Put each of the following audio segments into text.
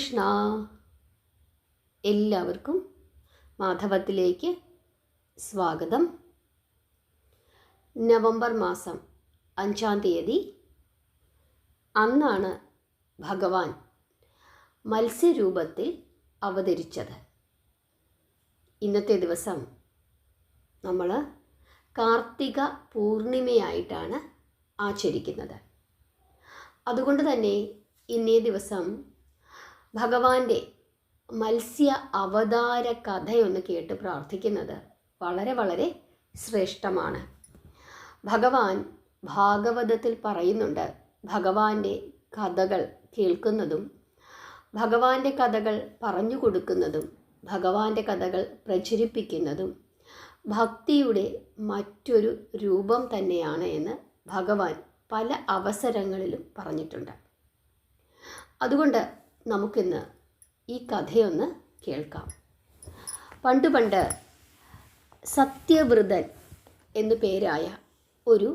കൃഷ്ണ. എല്ലാവർക്കും മാധവത്തിലേക്ക് സ്വാഗതം. നവംബർ മാസം 5-ാം തീയതി അന്നാണ് ഭഗവാൻ മത്സ്യരൂപത്തിൽ അവതരിച്ചത്. ഇന്നത്തെ ദിവസം നമ്മൾ കാർത്തിക പൂർണിമയായിട്ടാണ് ആചരിക്കുന്നത്. അതുകൊണ്ട് തന്നെ ഇന്നേ ദിവസം ഭഗവാന്റെ മത്സ്യ അവതാര കഥയൊന്ന് കേട്ട് പ്രാർത്ഥിക്കുന്നത് വളരെ വളരെ ശ്രേഷ്ഠമാണ്. ഭഗവാൻ ഭാഗവതത്തിൽ പറയുന്നുണ്ട്, ഭഗവാന്റെ കഥകൾ കേൾക്കുന്നതും ഭഗവാന്റെ കഥകൾ പറഞ്ഞു കൊടുക്കുന്നതും ഭഗവാന്റെ കഥകൾ പ്രചരിപ്പിക്കുന്നതും ഭക്തിയുടെ മറ്റൊരു രൂപം തന്നെയാണ് എന്ന് ഭഗവാൻ പല അവസരങ്ങളിലും പറഞ്ഞിട്ടുണ്ട്. അതുകൊണ്ട് നമുക്കിന്ന് ഈ കഥയൊന്ന് കേൾക്കാം. പണ്ട് സത്യവ്രതൻ എന്നു പേരായ ഒരു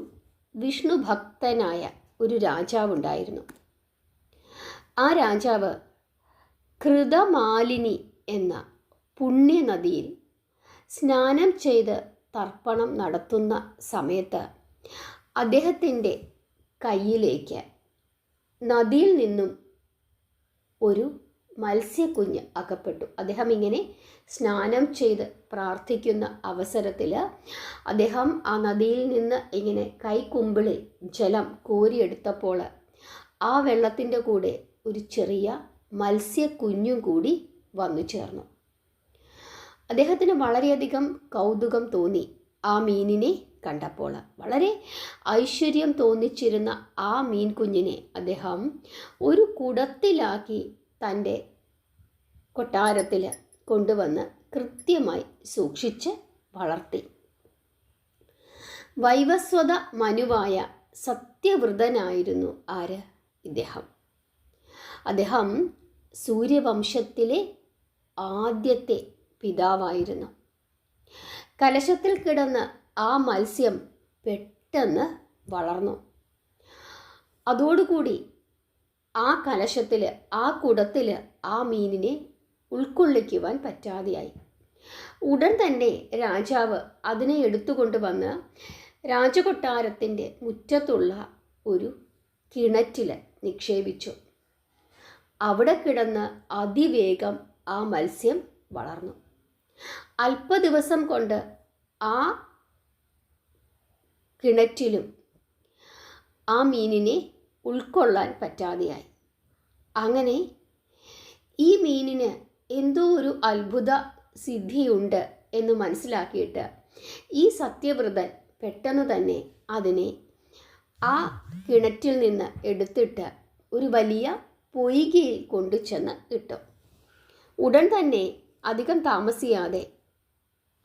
വിഷ്ണു ഭക്തനായ ഒരു രാജാവുണ്ടായിരുന്നു. ആ രാജാവ് കൃതമാലിനി എന്ന പുണ്യനദിയിൽ സ്നാനം ചെയ്ത് തർപ്പണം നടത്തുന്ന സമയത്ത് അദ്ദേഹത്തിൻ്റെ കയ്യിലേക്ക് നദിയിൽ നിന്നും ഒരു മത്സ്യക്കുഞ്ഞ് അകപ്പെട്ടു. അദ്ദേഹം ഇങ്ങനെ സ്നാനം ചെയ്ത് പ്രാർത്ഥിക്കുന്ന അവസരത്തിൽ അദ്ദേഹം ആ നദിയിൽ നിന്ന് ഇങ്ങനെ കൈക്കുമ്പിളിൽ ജലം കോരിയെടുത്തപ്പോൾ ആ വെള്ളത്തിൻ്റെ കൂടെ ഒരു ചെറിയ മത്സ്യക്കുഞ്ഞും കൂടി വന്നു ചേർന്നു. അദ്ദേഹത്തിന് വളരെയധികം കൗതുകം തോന്നി. ആ മീനിനെ കണ്ടപ്പോൾ വളരെ ഐശ്വര്യം തോന്നിച്ചിരുന്ന ആ മീൻ കുഞ്ഞിനെ അദ്ദേഹം ഒരു കുടത്തിലാക്കി തൻ്റെ കൊട്ടാരത്തിൽ കൊണ്ടുവന്ന് കൃത്യമായി സൂക്ഷിച്ച് വളർത്തി. വൈവസ്വത മനുവായ സത്യവ്രതനായിരുന്നു ഇദ്ദേഹം. അദ്ദേഹം സൂര്യവംശത്തിലെ ആദ്യത്തെ പിതാവായിരുന്നു. കലശത്തിൽ കിടന്ന് ആ മത്സ്യം പെട്ടെന്ന് വളർന്നു. അതോടുകൂടി ആ കലശത്തിൽ, ആ കുടത്തിൽ ആ മീനിനെ ഉൾക്കൊള്ളിക്കുവാൻ പറ്റാതെയായി. ഉടൻ തന്നെ രാജാവ് അതിനെ എടുത്തുകൊണ്ടുവന്ന് രാജകൊട്ടാരത്തിൻ്റെ മുറ്റത്തുള്ള ഒരു കിണറ്റിൽ നിക്ഷേപിച്ചു. അവിടെ കിടന്ന് അതിവേഗം ആ മത്സ്യം വളർന്നു. അല്പ ദിവസം കൊണ്ട് ആ കിണറ്റിലും ആ മീനിനെ ഉൾക്കൊള്ളാൻ പറ്റാതെയായി. അങ്ങനെ ഈ മീനിന് എന്തോ ഒരു അത്ഭുത സിദ്ധിയുണ്ട് എന്ന് മനസ്സിലാക്കിയിട്ട് ഈ സത്യവ്രതൻ പെട്ടെന്ന് തന്നെ അതിനെ ആ കിണറ്റിൽ നിന്ന് എടുത്തിട്ട് ഒരു വലിയ പൊയ്കയിൽ കൊണ്ടുചെന്ന് ഇട്ടു. ഉടൻ തന്നെ അധികം താമസിയാതെ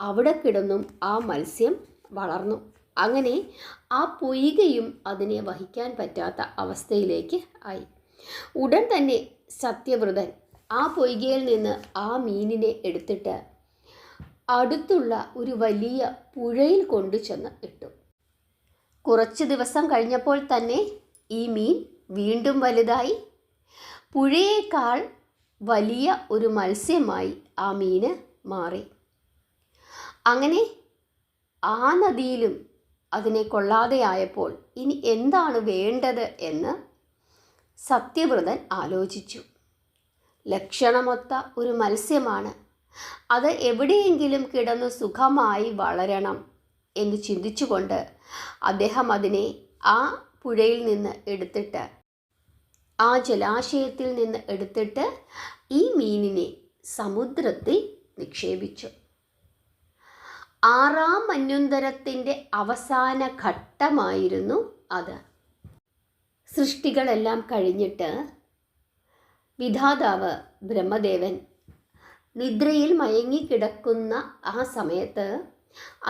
അവിടെ കിടന്നും ആ മത്സ്യം വളർന്നു. അങ്ങനെ ആ പൊയ്കയും അതിനെ വഹിക്കാൻ പറ്റാത്ത അവസ്ഥയിലേക്ക് ആയി. ഉടൻ തന്നെ സത്യവ്രതൻ ആ പൊയ്കയിൽ നിന്ന് ആ മീനിനെ എടുത്തിട്ട് അടുത്തുള്ള ഒരു വലിയ പുഴയിൽ കൊണ്ടുചെന്ന് ഇട്ടു. കുറച്ച് ദിവസം കഴിഞ്ഞപ്പോൾ തന്നെ ഈ മീൻ വീണ്ടും വലുതായി. പുഴയേക്കാൾ വലിയ ഒരു മത്സ്യമായി ആ മീന് മാറി. അങ്ങനെ ആ നദിയിലും അതിനെ കൊള്ളാതെയായപ്പോൾ ഇനി എന്താണ് വേണ്ടത് എന്ന് സത്യവ്രതൻ ആലോചിച്ചു. ലക്ഷണമൊത്ത ഒരു മത്സ്യമാണ്, അത് എവിടെയെങ്കിലും കിടന്ന് സുഖമായി വളരണം എന്ന് ചിന്തിച്ചുകൊണ്ട് അദ്ദേഹം അതിനെ ആ പുഴയിൽ നിന്ന് എടുത്തിട്ട്, ആ ജലാശയത്തിൽ നിന്ന് എടുത്തിട്ട് ഈ മീനിനെ സമുദ്രത്തിൽ നിക്ഷേപിച്ചു. 6-ാം മന്വന്തരത്തിൻ്റെ അവസാന ഘട്ടമായിരുന്നു അത്. സൃഷ്ടികളെല്ലാം കഴിഞ്ഞിട്ട് വിധാതാവ് ബ്രഹ്മദേവൻ നിദ്രയിൽ മയങ്ങിക്കിടക്കുന്ന ആ സമയത്ത്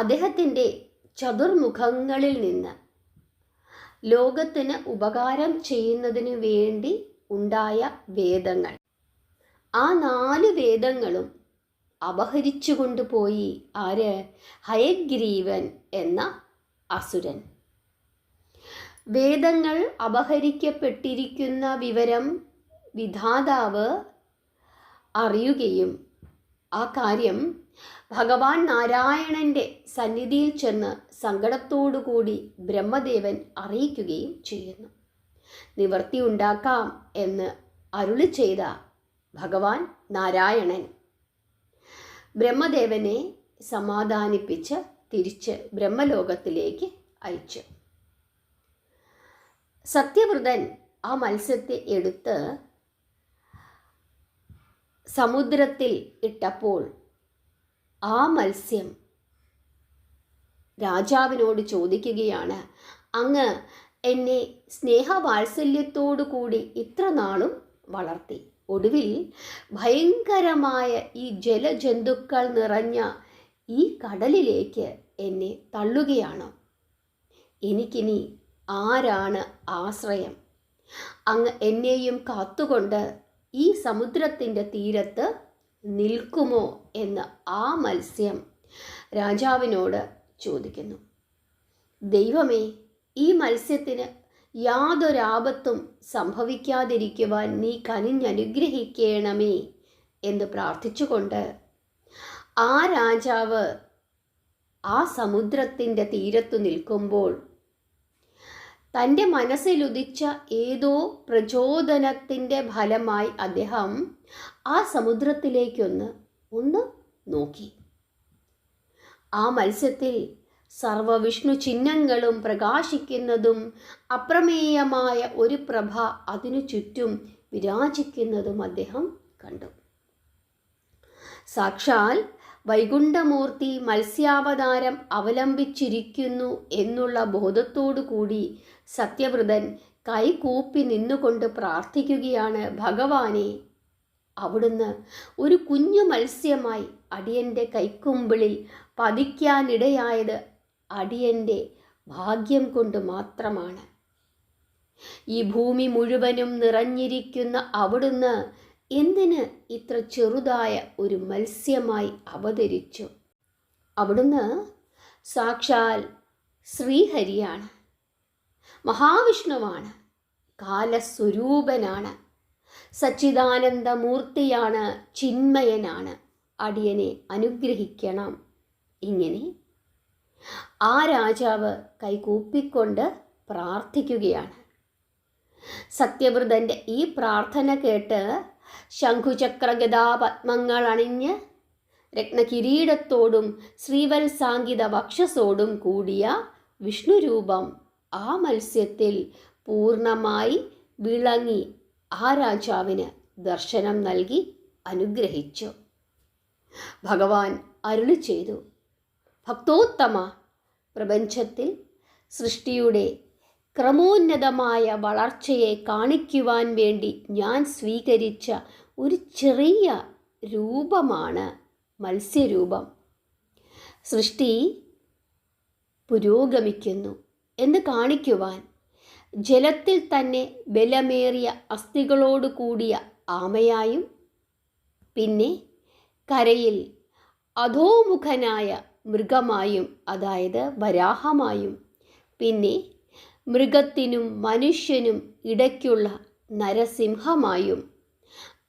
അദ്ദേഹത്തിൻ്റെ ചതുർമുഖങ്ങളിൽ നിന്ന് ലോകത്തിന് ഉപകാരം ചെയ്യുന്നതിന് വേണ്ടി ഉണ്ടായ വേദങ്ങൾ, ആ 4 വേദങ്ങളും അപഹരിച്ചു കൊണ്ടുപോയി ഹയഗ്രീവൻ എന്ന അസുരൻ. വേദങ്ങൾ അപഹരിക്കപ്പെട്ടിരിക്കുന്ന വിവരം വിധാതാവ് അറിയുകയും ആ കാര്യം ഭഗവാൻ നാരായണൻ്റെ സന്നിധിയിൽ ചെന്ന് സങ്കടത്തോടുകൂടി ബ്രഹ്മദേവൻ അറിയിക്കുകയും ചെയ്യുന്നു. നിവർത്തി ഉണ്ടാക്കാം എന്ന് അരുളി ചെയ്ത ഭഗവാൻ നാരായണൻ ബ്രഹ്മദേവനെ സമാധാനിപ്പിച്ച് തിരിച്ച് ബ്രഹ്മലോകത്തിലേക്ക് അയച്ചു. സത്യവ്രതൻ ആ മത്സ്യത്തെ എടുത്ത് സമുദ്രത്തിൽ ഇട്ടപ്പോൾ ആ മത്സ്യം രാജാവിനോട് ചോദിക്കുകയാണ്, അങ്ങ് എന്നെ സ്നേഹവാത്സല്യത്തോടു കൂടി ഇത്ര നാളും വളർത്തി, ഒടുവിൽ ഭയങ്കരമായ ഈ ജലജന്തുക്കൾ നിറഞ്ഞ ഈ കടലിലേക്ക് എന്നെ തള്ളുകയാണോ? എനിക്കിനി ആരാണ് ആശ്രയം? അങ്ങ് എന്നെയും കാത്തുകൊണ്ട് ഈ സമുദ്രത്തിൻ്റെ തീരത്ത് നിൽക്കുമോ എന്ന് ആ മത്സ്യം രാജാവിനോട് ചോദിക്കുന്നു. ദൈവമേ, ഈ മത്സ്യത്തിന് യാതൊരാപത്തും സംഭവിക്കാതിരിക്കുവാൻ നീ കനിഞ്ഞനുഗ്രഹിക്കണമേ എന്ന് പ്രാർത്ഥിച്ചുകൊണ്ട് ആ രാജാവ് ആ സമുദ്രത്തിൻ്റെ തീരത്തു നിൽക്കുമ്പോൾ തൻ്റെ മനസ്സിലുദിച്ച ഏതോ പ്രചോദനത്തിൻ്റെ ഫലമായി അദ്ദേഹം ആ സമുദ്രത്തിലേക്കൊന്ന് നോക്കി. ആ മത്സ്യത്തിൽ സർവവിഷ്ണു ചിഹ്നങ്ങളും പ്രകാശിക്കുന്നതും അപ്രമേയമായ ഒരു പ്രഭ അതിനു ചുറ്റും വിരാജിക്കുന്നതും അദ്ദേഹം കണ്ടു. സാക്ഷാൽ വൈകുണ്ഠമൂർത്തി മത്സ്യാവതാരം അവലംബിച്ചിരിക്കുന്നു എന്നുള്ള ബോധത്തോടു കൂടി സത്യവ്രതൻ കൈകൂപ്പി നിന്നുകൊണ്ട് പ്രാർത്ഥിക്കുകയാണ്, ഭഗവാനെ, അവിടുന്ന് ഒരു കുഞ്ഞു മത്സ്യമായി അടിയൻ്റെ കൈക്കുമ്പിളിൽ പതിക്കാനിടയായത് അടിയൻ്റെ ഭാഗ്യം കൊണ്ട് മാത്രമാണ്. ഈ ഭൂമി മുഴുവനും നിറഞ്ഞിരിക്കുന്ന അവിടുന്ന് എന്തിന് ഇത്ര ചെറുതായ ഒരു മത്സ്യമായി അവതരിച്ചു? അവിടുന്ന് സാക്ഷാൽ ശ്രീഹരിയാണ്, മഹാവിഷ്ണുവാണ്, കാലസ്വരൂപനാണ്, സച്ചിദാനന്ദമൂർത്തിയാണ്, ചിന്മയനാണ്. അടിയനെ അനുഗ്രഹിക്കണം. ഇങ്ങനെ ആ രാജാവ് കൈകൂപ്പിക്കൊണ്ട് പ്രാർത്ഥിക്കുകയാണ്. സത്യവ്രതൻ്റെ ഈ പ്രാർത്ഥന കേട്ട് ശംഖുചക്രഗദാപത്മങ്ങൾ അണിഞ്ഞ് രത്നകിരീടത്തോടും ശ്രീവത്സാങ്കിത വക്ഷസോടും കൂടിയ വിഷ്ണുരൂപം ആ മത്സ്യത്തിൽ പൂർണ്ണമായി വിളങ്ങി ആ രാജാവിന് ദർശനം നൽകി അനുഗ്രഹിച്ചു. ഭഗവാൻ അരുളി ചെയ്തു, ഭക്തോത്തമ, പ്രപഞ്ചത്തിൽ സൃഷ്ടിയുടെ ക്രമോന്നതമായ വളർച്ചയെ കാണിക്കുവാൻ വേണ്ടി ഞാൻ സ്വീകരിച്ച ഒരു ചെറിയ രൂപമാണ് മത്സ്യരൂപം. സൃഷ്ടി പുരോഗമിക്കുന്നു എന്ന് കാണിക്കുവാൻ ജലത്തിൽ തന്നെ ബലമേറിയ അസ്ഥികളോട് കൂടിയ ആമയായും പിന്നെ കരയിൽ അധോമുഖനായ മൃഗമായും, അതായത് വരാഹമായും, പിന്നെ മൃഗത്തിനും മനുഷ്യനും ഇടയ്ക്കുള്ള നരസിംഹമായും,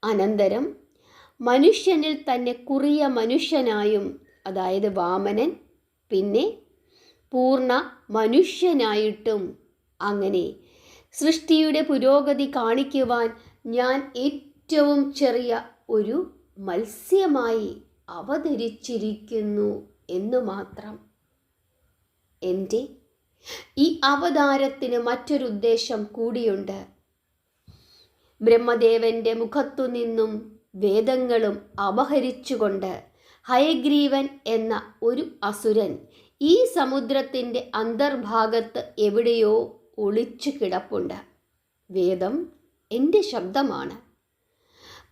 അനന്തരം മനുഷ്യനിൽ തന്നെ കുറിയ മനുഷ്യനായും, അതായത് വാമനൻ, പിന്നെ പൂർണ്ണ മനുഷ്യനായിട്ടും, അങ്ങനെ സൃഷ്ടിയുടെ പുരോഗതി കാണിക്കുവാൻ ഞാൻ ഏറ്റവും ചെറിയ ഒരു മത്സ്യമായി അവതരിച്ചിരിക്കുന്നു എന്നു മാത്രം. എൻ്റെ ഈ അവതാരത്തിന് മറ്റൊരു ഉദ്ദേശം കൂടിയുണ്ട്. ബ്രഹ്മദേവൻ്റെ മുഖത്തു നിന്നും വേദങ്ങളും അപഹരിച്ചുകൊണ്ട് ഹയഗ്രീവൻ എന്ന ഒരു അസുരൻ ഈ സമുദ്രത്തിൻ്റെ അന്തർഭാഗത്ത് എവിടെയോ ഒളിച്ചു കിടപ്പുണ്ട്. വേദം എൻ്റെ ശബ്ദമാണ്,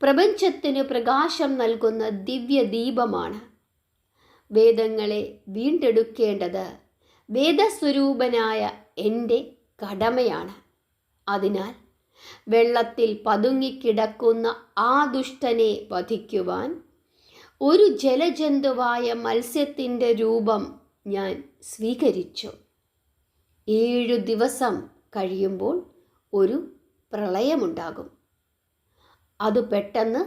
പ്രപഞ്ചത്തിന് പ്രകാശം നൽകുന്ന ദിവ്യദീപമാണ്. വേദങ്ങളെ വീണ്ടെടുക്കേണ്ടത് വേദസ്വരൂപനായ എൻ്റെ കടമയാണ്. അതിനാൽ വെള്ളത്തിൽ പതുങ്ങിക്കിടക്കുന്ന ആ ദുഷ്ടനെ വധിക്കുവാൻ ഒരു ജലജന്തുവായ മത്സ്യത്തിൻ്റെ രൂപം ഞാൻ സ്വീകരിച്ചു. 7 ദിവസം കഴിയുമ്പോൾ ഒരു പ്രളയമുണ്ടാകും. അത് പെട്ടെന്ന്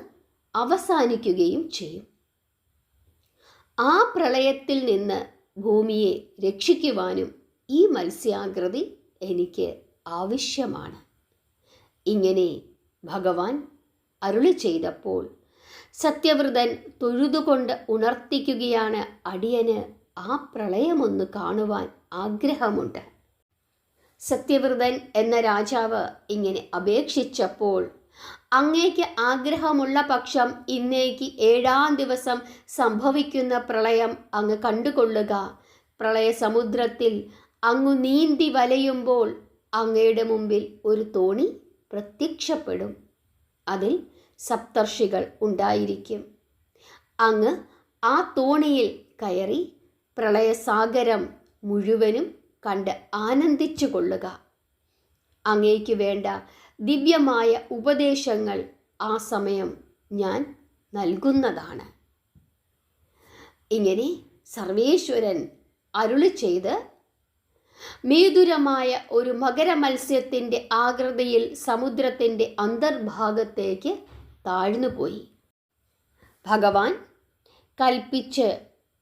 അവസാനിക്കുകയും ചെയ്യും. ആ പ്രളയത്തിൽ നിന്ന് ഭൂമിയെ രക്ഷിക്കുവാനും ഈ മത്സ്യാകൃതി എനിക്ക് ആവശ്യമാണ്. ഇങ്ങനെ ഭഗവാൻ അരുളി ചെയ്തപ്പോൾ സത്യവ്രതൻ തൊഴുതുകൊണ്ട് ഉണർത്തിക്കുകയാണ്, അടിയന് ആ പ്രളയമൊന്ന് കാണുവാൻ ആഗ്രഹമുണ്ട്. സത്യവ്രതൻ എന്ന രാജാവ് ഇങ്ങനെ അപേക്ഷിച്ചപ്പോൾ, അങ്ങേക്ക് ആഗ്രഹമുള്ള പക്ഷം ഇന്നേക്ക് 7-ാം ദിവസം സംഭവിക്കുന്ന പ്രളയം അങ്ങ് കണ്ടുകൊള്ളുക. പ്രളയ സമുദ്രത്തിൽ അങ്ങു നീന്തി വലയുമ്പോൾ അങ്ങയുടെ മുമ്പിൽ ഒരു തോണി പ്രത്യക്ഷപ്പെടും. അതിൽ സപ്തർഷികൾ ഉണ്ടായിരിക്കും. അങ്ങ് ആ തോണിയിൽ കയറി പ്രളയസാഗരം മുഴുവനും കണ്ട് ആനന്ദിച്ചു കൊള്ളുക. അങ്ങേക്ക് വേണ്ട ദിവ്യമായ ഉപദേശങ്ങൾ ആ സമയം ഞാൻ നൽകുന്നതാണ്. ഇങ്ങനെ സർവേശ്വരൻ അരുളി ചെയ്ത് മേതുരമായ ഒരു മകരമത്സ്യത്തിൻ്റെ ആകൃതിയിൽ സമുദ്രത്തിൻ്റെ അന്തർഭാഗത്തേക്ക് താഴ്ന്നുപോയി. ഭഗവാൻ കൽപ്പിച്ച്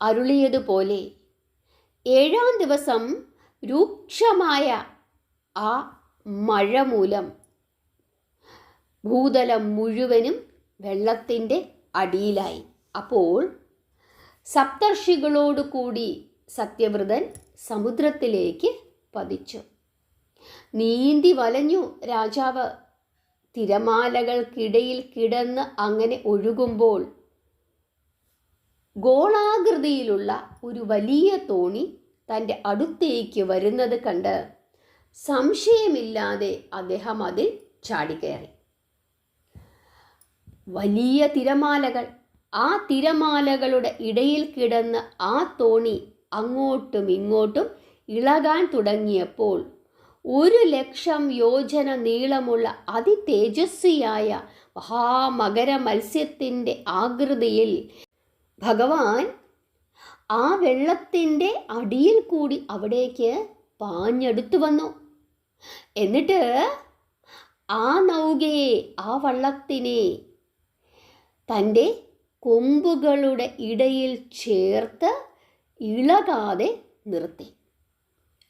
അരുളിയതുപോലെ 7-ാം ദിവസം രൂക്ഷമായ ആ മഴ മൂലം ഭൂതലം മുഴുവനും വെള്ളത്തിൻ്റെ അടിയിലായി. അപ്പോൾ സപ്തർഷികളോടുകൂടി സത്യവ്രതൻ സമുദ്രത്തിലേക്ക് പതിച്ചു. നീന്തി വലഞ്ഞു രാജാവ്. തിരമാലകൾക്കിടയിൽ കിടന്ന് അങ്ങനെ ഒഴുകുമ്പോൾ ഗോളാകൃതിയിലുള്ള ഒരു വലിയ തോണി തൻ്റെ അടുത്തേക്ക് വരുന്നത് കണ്ട് സംശയമില്ലാതെ അദ്ദേഹം അതിൽ ചാടിക്കയറി. വലിയ തിരമാലകൾ, ആ തിരമാലകളുടെ ഇടയിൽ കിടന്ന് ആ തോണി അങ്ങോട്ടും ഇങ്ങോട്ടും ഇളകാൻ തുടങ്ങിയപ്പോൾ 1,00,000 യോജന നീളമുള്ള അതിതേജസ്വിയായ മഹാമകര മത്സ്യത്തിൻ്റെ ആകൃതിയിൽ ഭഗവാൻ ആ വെള്ളത്തിൻ്റെ അടിയിൽ കൂടി അവിടേക്ക് പാഞ്ഞെടുത്തു വന്നു. എന്നിട്ട് ആ നൗകയെ, ആ വള്ളത്തിനെ തൻ്റെ കൊമ്പുകളുടെ ഇടയിൽ ചേർത്ത് ഇളകാതെ നിർത്തി.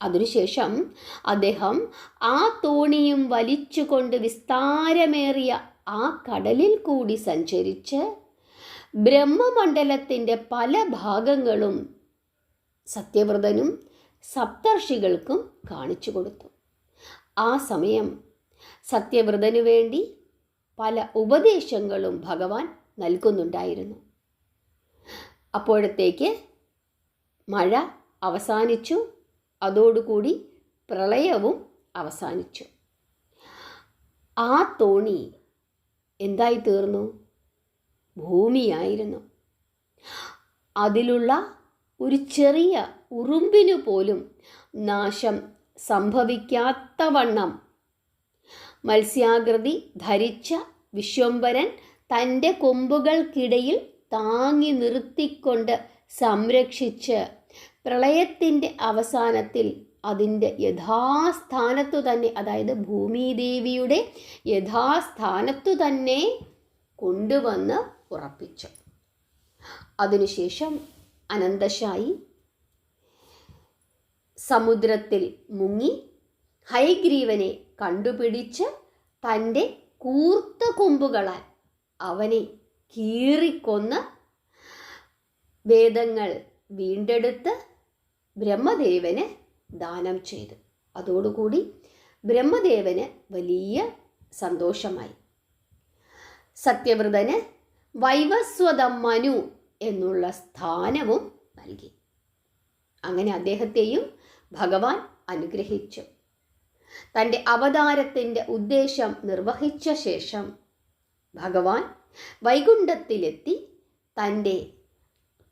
അതിനുശേഷം അദ്ദേഹം ആ തോണിയും വലിച്ചുകൊണ്ട് വിസ്താരമേറിയ ആ കടലിൽ കൂടി സഞ്ചരിച്ച് ബ്രഹ്മമണ്ഡലത്തിൻ്റെ പല ഭാഗങ്ങളും സത്യവ്രതനും സപ്തർഷികൾക്കും കാണിച്ചു കൊടുത്തു. ആ സമയം സത്യവ്രതനു വേണ്ടി പല ഉപദേശങ്ങളും ഭഗവാൻ നൽകുന്നുണ്ടായിരുന്നു. അപ്പോഴത്തേക്ക് മഴ അവസാനിച്ചു. അതോടുകൂടി പ്രളയവും അവസാനിച്ചു. ആ തോണി എന്തായി തീർന്നു? ഭൂമിയായിരുന്നു. അതിലുള്ള ഒരു ചെറിയ ഉറുമ്പിനു പോലും നാശം സംഭവിക്കാത്തവണ്ണം മത്സ്യാകൃതി ധരിച്ച വിശ്വംഭരൻ തൻ്റെ കൊമ്പുകൾക്കിടയിൽ താങ്ങി നിർത്തിക്കൊണ്ട് സംരക്ഷിച്ച് പ്രളയത്തിൻ്റെ അവസാനത്തിൽ അതിൻ്റെ യഥാസ്ഥാനത്തു തന്നെ, അതായത് ഭൂമിദേവിയുടെ യഥാസ്ഥാനത്തു തന്നെ കൊണ്ടുവന്ന് ഉറപ്പിച്ചു. അതിനുശേഷം അനന്തശായി സമുദ്രത്തിൽ മുങ്ങി ഹയഗ്രീവനെ കണ്ടുപിടിച്ച് തൻ്റെ കൂർത്ത കൊമ്പുകളാൽ അവനെ കീറിക്കൊന്ന് വേദങ്ങൾ വീണ്ടെടുത്ത് ബ്രഹ്മദേവന് ദാനം ചെയ്തു. അതോടുകൂടി ബ്രഹ്മദേവന് വലിയ സന്തോഷമായി. സത്യവ്രതന് വൈവസ്വത മനു എന്നുള്ള സ്ഥാനവും നൽകി. അങ്ങനെ അദ്ദേഹത്തെയും ഭഗവാൻ അനുഗ്രഹിച്ചു. തൻ്റെ അവതാരത്തിൻ്റെ ഉദ്ദേശം നിർവഹിച്ച ശേഷം ഭഗവാൻ വൈകുണ്ഠത്തിലെത്തി തൻ്റെ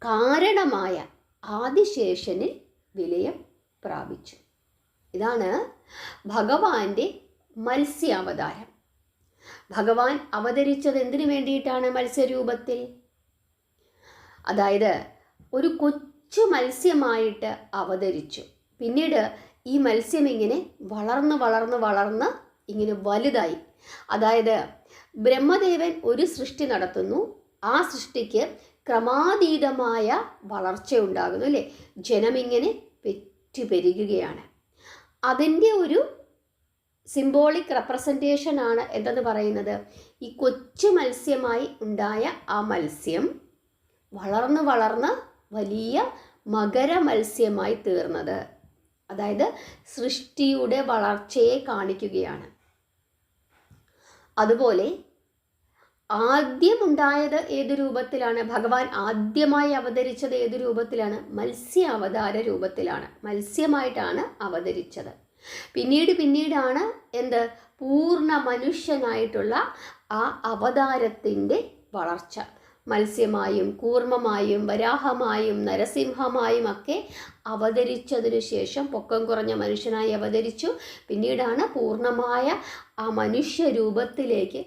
കാരണമായ ആദിശേഷനിൽ വിലയം പ്രാപിച്ചു. ഇതാണ് ഭഗവാന്റെ മത്സ്യാവതാരം. ഭഗവാൻ അവതരിച്ചത് എന്തിനു വേണ്ടിയിട്ടാണ്? മത്സ്യരൂപത്തിൽ. അതായത് ഒരു കൊച്ചു മത്സ്യമായിട്ട് അവതരിച്ചു. പിന്നീട് ഈ മത്സ്യം ഇങ്ങനെ വളർന്ന് ഇങ്ങനെ വലുതായി. അതായത് ബ്രഹ്മദേവൻ ഒരു സൃഷ്ടി നടത്തുന്നു. ആ സൃഷ്ടിക്ക് ക്രമാതീതമായ വളർച്ച ഉണ്ടാകുന്നു അല്ലേ. ജനമിങ്ങനെ പെറ്റു പെരുകുകയാണ്. അതിൻ്റെ ഒരു സിംബോളിക് റെപ്രസെൻറ്റേഷൻ ആണ് എന്തെന്ന് പറയുന്നത്, ഈ കൊച്ചു മത്സ്യമായി ഉണ്ടായ ആ മത്സ്യം വളർന്ന് വളർന്ന് വലിയ മകര മത്സ്യമായി തീർന്നത്. അതായത് സൃഷ്ടിയുടെ വളർച്ചയെ കാണിക്കുകയാണ്. അതുപോലെ ആദ്യം ഉണ്ടായത് ഏത് രൂപത്തിലാണ്? ഭഗവാൻ ആദ്യമായി അവതരിച്ചത് ഏത് രൂപത്തിലാണ്? മത്സ്യ അവതാര രൂപത്തിലാണ്. മത്സ്യമായിട്ടാണ് അവതരിച്ചത്. പിന്നീടാണ് എന്ത്, പൂർണ്ണ മനുഷ്യനായിട്ടുള്ള ആ അവതാരത്തിൻ്റെ വളർച്ച. മത്സ്യമായും കൂർമ്മമായും വരാഹമായും നരസിംഹമായും ഒക്കെ അവതരിച്ചതിനു ശേഷം പൊക്കം കുറഞ്ഞ മനുഷ്യനായി അവതരിച്ചു. പിന്നീടാണ് പൂർണ്ണമായ ആ മനുഷ്യരൂപത്തിലേക്ക്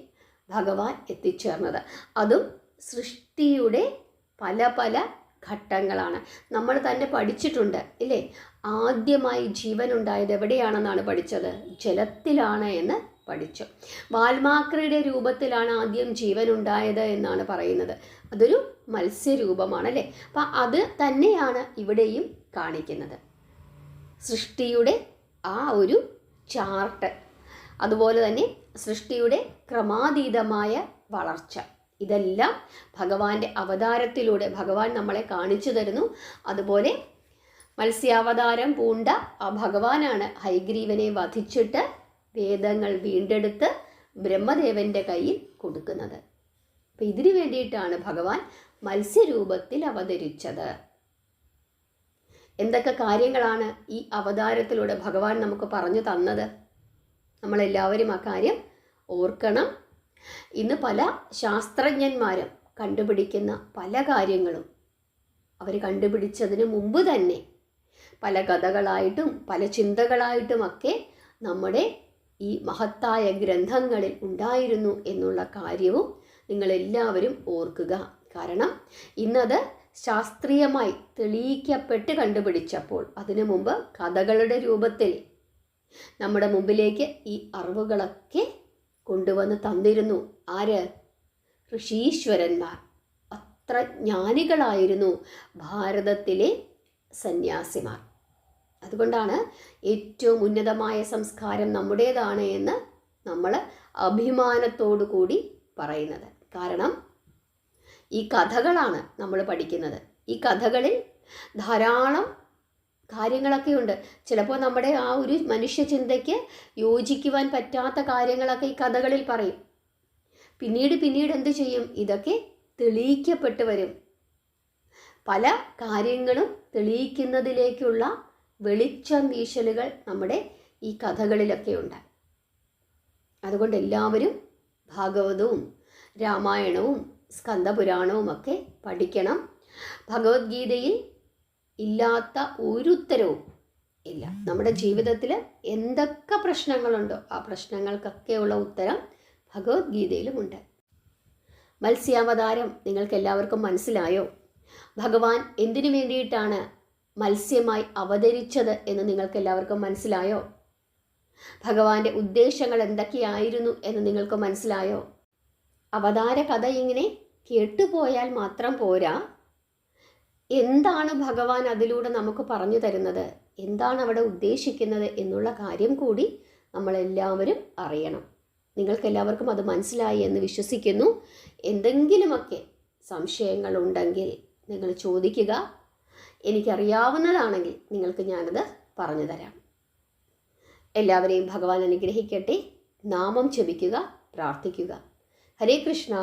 ഭഗവാൻ എത്തിച്ചേർന്നത്. അതും സൃഷ്ടിയുടെ പല പല ഘട്ടങ്ങളാണ്. നമ്മൾ തന്നെ പഠിച്ചിട്ടുണ്ട് ഇല്ലേ. ആദ്യമായി ജീവൻ ഉണ്ടായത് എവിടെയാണെന്നാണ് പഠിച്ചത്? ജലത്തിലാണ് എന്ന് പഠിച്ചു. വാൽമാക്രിയുടെ രൂപത്തിലാണ് ആദ്യം ജീവൻ ഉണ്ടായത് എന്നാണ് പറയുന്നത്. അതൊരു മത്സ്യരൂപമാണ് അല്ലേ. അപ്പം അത് തന്നെയാണ് ഇവിടെയും കാണിക്കുന്നത്. സൃഷ്ടിയുടെ ആ ഒരു ചാർട്ട്, അതുപോലെ തന്നെ സൃഷ്ടിയുടെ ക്രമാതീതമായ വളർച്ച, ഇതെല്ലാം ഭഗവാന്റെ അവതാരത്തിലൂടെ ഭഗവാൻ നമ്മളെ കാണിച്ചു തരുന്നു. അതുപോലെ മത്സ്യാവതാരം പൂണ്ട ആ ഭഗവാനാണ് ഹയഗ്രീവനെ വധിച്ചിട്ട് വേദങ്ങൾ വീണ്ടെടുത്ത് ബ്രഹ്മദേവൻ്റെ കയ്യിൽ കൊടുക്കുന്നത്. അപ്പം ഇതിനു വേണ്ടിയിട്ടാണ് ഭഗവാൻ മത്സ്യരൂപത്തിൽ അവതരിച്ചത്. എന്തൊക്കെ കാര്യങ്ങളാണ് ഈ അവതാരത്തിലൂടെ ഭഗവാൻ നമുക്ക് പറഞ്ഞു തന്നത്? നമ്മളെല്ലാവരും ആ കാര്യം ഓർക്കണം. ഇന്ന് പല ശാസ്ത്രജ്ഞന്മാരും കണ്ടുപിടിക്കുന്ന പല കാര്യങ്ങളും അവർ കണ്ടുപിടിച്ചതിന് മുമ്പ് തന്നെ പല കഥകളായിട്ടും പല ചിന്തകളായിട്ടുമൊക്കെ നമ്മുടെ ഈ മഹത്തായ ഗ്രന്ഥങ്ങളിൽ ഉണ്ടായിരുന്നു എന്നുള്ള കാര്യവും നിങ്ങളെല്ലാവരും ഓർക്കുക. കാരണം ഇന്നത് ശാസ്ത്രീയമായി തെളിയിക്കപ്പെട്ട് കണ്ടുപിടിച്ചപ്പോൾ അതിനു മുമ്പ് കഥകളുടെ രൂപത്തിൽ നമ്മുടെ മുമ്പിലേക്ക് ഈ അറിവുകളൊക്കെ കൊണ്ടുവന്ന് തന്നിരുന്നു. ആര്? ഋഷീശ്വരന്മാർ. അത്ര ജ്ഞാനികളായിരുന്നു ഭാരതത്തിലെ സന്യാസിമാർ. അതുകൊണ്ടാണ് ഏറ്റവും ഉന്നതമായ സംസ്കാരം നമ്മുടേതാണ് എന്ന് നമ്മൾ അഭിമാനത്തോടു കൂടി പറയുന്നത്. കാരണം ഈ കഥകളാണ് നമ്മൾ പഠിക്കുന്നത്. ഈ കഥകളിൽ ധാരാളം കാര്യങ്ങളൊക്കെ ഉണ്ട്. ചിലപ്പോൾ നമ്മുടെ ആ ഒരു മനുഷ്യചിന്തയ്ക്ക് യോജിക്കുവാൻ പറ്റാത്ത കാര്യങ്ങളൊക്കെ ഈ കഥകളിൽ പറയും. പിന്നീട് എന്ത് ചെയ്യും? ഇതൊക്കെ തെളിയിക്കപ്പെട്ട് വരും. പല കാര്യങ്ങളും തെളിയിക്കുന്നതിലേക്കുള്ള വെളിച്ചം വീശലുകൾ നമ്മുടെ ഈ കഥകളിലൊക്കെ ഉണ്ട്. അതുകൊണ്ട് എല്ലാവരും ഭാഗവതവും രാമായണവും സ്കന്ദപുരാണവും ഒക്കെ പഠിക്കണം. ഭഗവത്ഗീതയിൽ ഇല്ലാത്ത ഒരു ഉത്തരവും ഇല്ല. നമ്മുടെ ജീവിതത്തിൽ എന്തൊക്കെ പ്രശ്നങ്ങളുണ്ടോ ആ പ്രശ്നങ്ങൾക്കൊക്കെയുള്ള ഉത്തരം ഭഗവത്ഗീതയിലുമുണ്ട്. മത്സ്യാവതാരം നിങ്ങൾക്ക് എല്ലാവർക്കും മനസ്സിലായോ? ഭഗവാൻ എന്തിനു വേണ്ടിയിട്ടാണ് മത്സ്യമായി അവതരിച്ചത് എന്ന് നിങ്ങൾക്ക് എല്ലാവർക്കും മനസ്സിലായോ? ഭഗവാന്റെ ഉദ്ദേശങ്ങൾ എന്തൊക്കെയായിരുന്നു എന്ന് നിങ്ങൾക്ക് മനസ്സിലായോ? അവതാര കഥ ഇങ്ങനെ കേട്ടുപോയാൽ മാത്രം പോരാ. എന്താണ് ഭഗവാൻ അതിലൂടെ നമുക്ക് പറഞ്ഞു തരുന്നത്, എന്താണ് അവിടെ ഉദ്ദേശിക്കുന്നത് എന്നുള്ള കാര്യം കൂടി നമ്മളെല്ലാവരും അറിയണം. നിങ്ങൾക്കെല്ലാവർക്കും അത് മനസ്സിലായി എന്ന് വിശ്വസിക്കുന്നു. എന്തെങ്കിലുമൊക്കെ സംശയങ്ങളുണ്ടെങ്കിൽ നിങ്ങൾ ചോദിക്കുക. എനിക്കറിയാവുന്നതാണെങ്കിൽ നിങ്ങൾക്ക് ഞാനത് പറഞ്ഞു തരാം. എല്ലാവരെയും ഭഗവാൻ അനുഗ്രഹിക്കട്ടെ. നാമം ജപിക്കുക, പ്രാർത്ഥിക്കുക. ഹരേ കൃഷ്ണ.